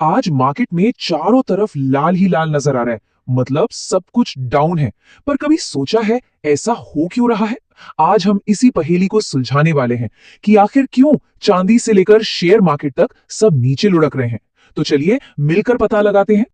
आज मार्केट में चारों तरफ लाल ही लाल नजर आ रहा है, मतलब सब कुछ डाउन है। पर कभी सोचा है ऐसा हो क्यों रहा है? आज हम इसी पहेली को सुलझाने वाले हैं कि आखिर क्यों चांदी से लेकर शेयर मार्केट तक सब नीचे लुढ़क रहे हैं। तो चलिए मिलकर पता लगाते हैं।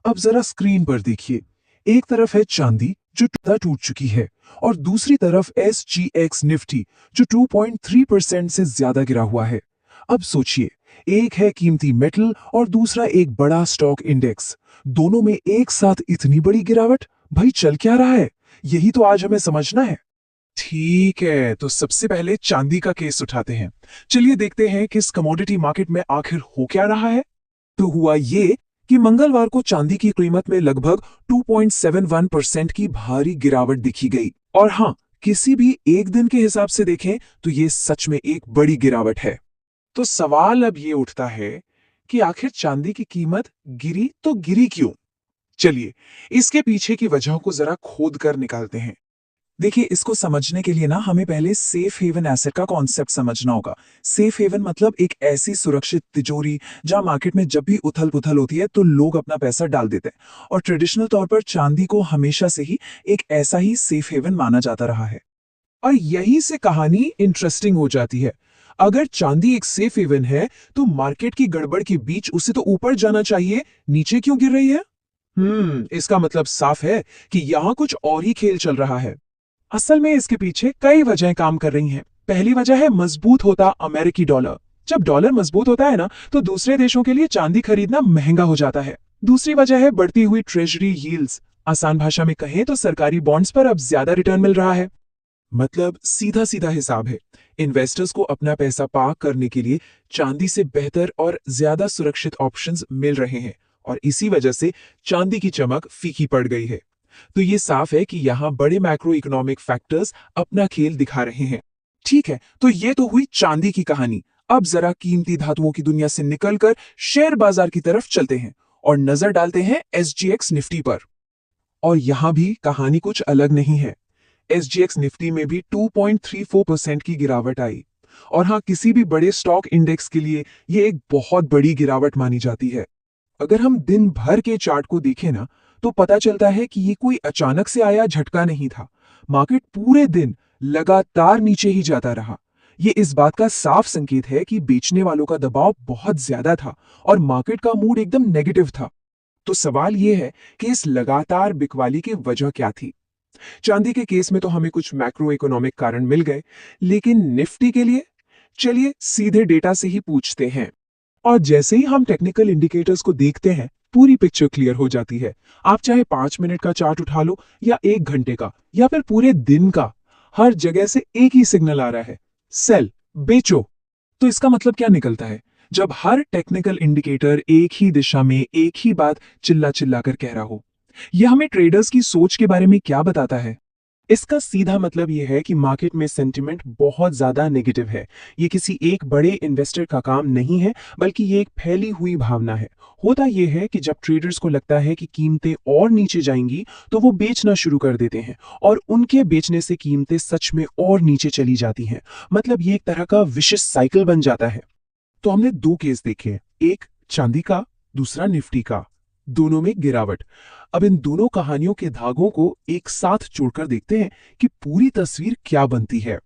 अब जरा स्क्रीन पर देखिए, एक तरफ है चांदी जो टूट चुकी है और दूसरी तरफ SGX निफ्टी जो 2.3% से ज्यादा गिरा हुआ है। अब सोचिए, एक है कीमती मेटल और दूसरा एक बड़ा स्टॉक इंडेक्स, दोनों में एक साथ इतनी बड़ी गिरावट। भाई चल क्या रहा है, यही तो आज हमें समझना है। ठीक है, तो सबसे पहले चांदी का केस उठाते हैं। चलिए देखते हैं कि इस कमोडिटी मार्केट में आखिर हो क्या रहा है। तो हुआ ये कि मंगलवार को चांदी की कीमत में लगभग 2.71% की भारी गिरावट दिखी गई। और हाँ, किसी भी एक दिन के हिसाब से देखें तो ये सच में एक बड़ी गिरावट है। तो सवाल अब ये उठता है कि आखिर चांदी की कीमत गिरी तो गिरी क्यों? चलिए इसके पीछे की वजहों को जरा खोद कर निकालते हैं। देखिए, इसको समझने के लिए ना हमें पहले सेफ हेवन एसेट का कॉन्सेप्ट समझना होगा। सेफ हेवन मतलब एक ऐसी सुरक्षित तिजोरी जहां मार्केट में जब भी उथल पुथल होती है तो लोग अपना पैसा डाल देते हैं। और ट्रेडिशनल तौर पर चांदी को हमेशा से ही एक ऐसा ही सेफ हेवन माना जाता रहा है। और यहीं से कहानी इंटरेस्टिंग हो जाती है। अगर चांदी एक सेफ हेवन है तो मार्केट की गड़बड़ के बीच उसे तो ऊपर जाना चाहिए, नीचे क्यों गिर रही है? इसका मतलब साफ है कि यहां कुछ और ही खेल चल रहा है। असल में इसके पीछे कई वजहें काम कर रही हैं। पहली वजह है मजबूत होता अमेरिकी डॉलर। जब डॉलर मजबूत होता है ना, तो दूसरे देशों के लिए चांदी खरीदना महंगा हो जाता है। दूसरी वजह है बढ़ती हुई ट्रेजरी यील्ड्स। आसान भाषा में कहें तो सरकारी बॉन्ड्स पर अब ज्यादा रिटर्न मिल रहा है। मतलब सीधा सीधा हिसाब है, इन्वेस्टर्स को अपना पैसा पार्क करने के लिए चांदी से बेहतर और ज्यादा सुरक्षित ऑप्शंस मिल रहे हैं और इसी वजह से चांदी की चमक फीकी पड़ गई है। तो ये साफ है कि यहाँ बड़े मैक्रो इकोनॉमिक फैक्टर्स अपना खेल दिखा रहे हैं। ठीक है, तो ये तो हुई चांदी की कहानी। अब जरा कीमती धातुओं की दुनिया से निकलकर शेयर बाजार की तरफ चलते हैं और नजर डालते हैं SGX निफ्टी पर। और यहां भी कहानी कुछ अलग नहीं है। SGX निफ्टी में भी 2.34% की गिरावट आई। और हाँ, किसी भी बड़े स्टॉक इंडेक्स के लिए ये एक बहुत बड़ी गिरावट मानी जाती है। अगर हम दिन भर के चार्ट को देखें ना, तो पता चलता है कि ये कोई अचानक से आया झटका नहीं था। मार्केट पूरे दिन लगातार नीचे ही जाता रहा। ये इस बात का साफ संकेत है कि बेचने वालों का दबाव बहुत ज्यादा था और मार्केट का मूड एकदम नेगेटिव था। तो सवाल ये है कि इस लगातार बिकवाली की वजह क्या थी? चांदी के केस में तो हमें कुछ मैक्रो इकोनॉमिक कारण मिल गए, लेकिन निफ्टी के लिए चलिए सीधे डेटा से ही पूछते हैं। और जैसे ही हम टेक्निकल इंडिकेटर्स को देखते हैं, पूरी पिक्चर क्लियर हो जाती है। आप चाहे 5 मिनट का चार्ट उठा लो या 1 घंटे का या फिर पूरे दिन का, हर जगह से एक ही सिग्नल आ रहा है, सेल, बेचो। तो इसका मतलब क्या निकलता है? जब हर टेक्निकल इंडिकेटर एक ही दिशा में एक ही बात चिल्ला चिल्ला कर कह रहा हो, यह हमें ट्रेडर्स की सोच के बारे में क्या बताता है? इसका सीधा मतलब यह है कि मार्केट में सेंटिमेंट बहुत ज्यादा नेगेटिव है। ये किसी एक बड़े इन्वेस्टर का काम नहीं है, बल्कि ये एक फैली हुई भावना है। होता यह है कि जब ट्रेडर्स को लगता है कि कीमतें और नीचे जाएंगी, तो वो बेचना शुरू कर देते हैं और उनके बेचने से कीमतें सच में और नीचे चली जाती हैं। मतलब ये एक तरह का विशिष्ट साइकिल बन जाता है। तो हमने 2 केस देखे, एक चांदी का, दूसरा निफ्टी का, दोनों में गिरावट। अब इन दोनों कहानियों के धागों को एक साथ जोड़कर देखते हैं कि पूरी तस्वीर क्या बनती है।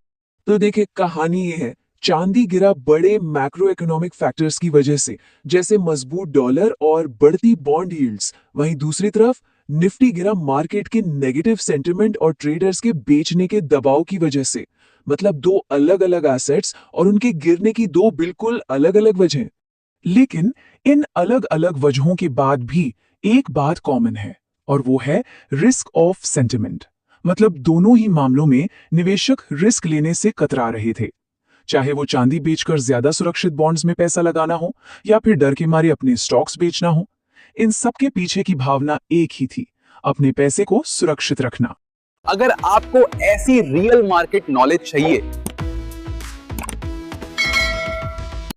तो देखिए, कहानी ये है, चांदी गिरा बड़े मैक्रो इकोनॉमिक फैक्टर्स की वजह से, जैसे मजबूत डॉलर और बढ़ती बॉन्ड यील्ड्स। वहीं दूसरी तरफ निफ्टी गिरा मार्केट के नेगेटिव सेंटिमेंट और ट्रेडर्स के बेचने के दबाव की वजह से। मतलब 2 अलग अलग एसेट्स और उनके गिरने की 2 बिल्कुल अलग अलग वजह। लेकिन इन अलग अलग वजहों के बाद भी एक बात कॉमन है, और वो है रिस्क ऑफ सेंटिमेंट। मतलब दोनों ही मामलों में निवेशक रिस्क लेने से कतरा रहे थे, चाहे वो चांदी बेचकर ज्यादा सुरक्षित बॉन्ड्स में पैसा लगाना हो या फिर डर के मारे अपने स्टॉक्स बेचना हो। इन सब के पीछे की भावना एक ही थी, अपने पैसे को सुरक्षित रखना। अगर आपको ऐसी रियल मार्केट नॉलेज चाहिए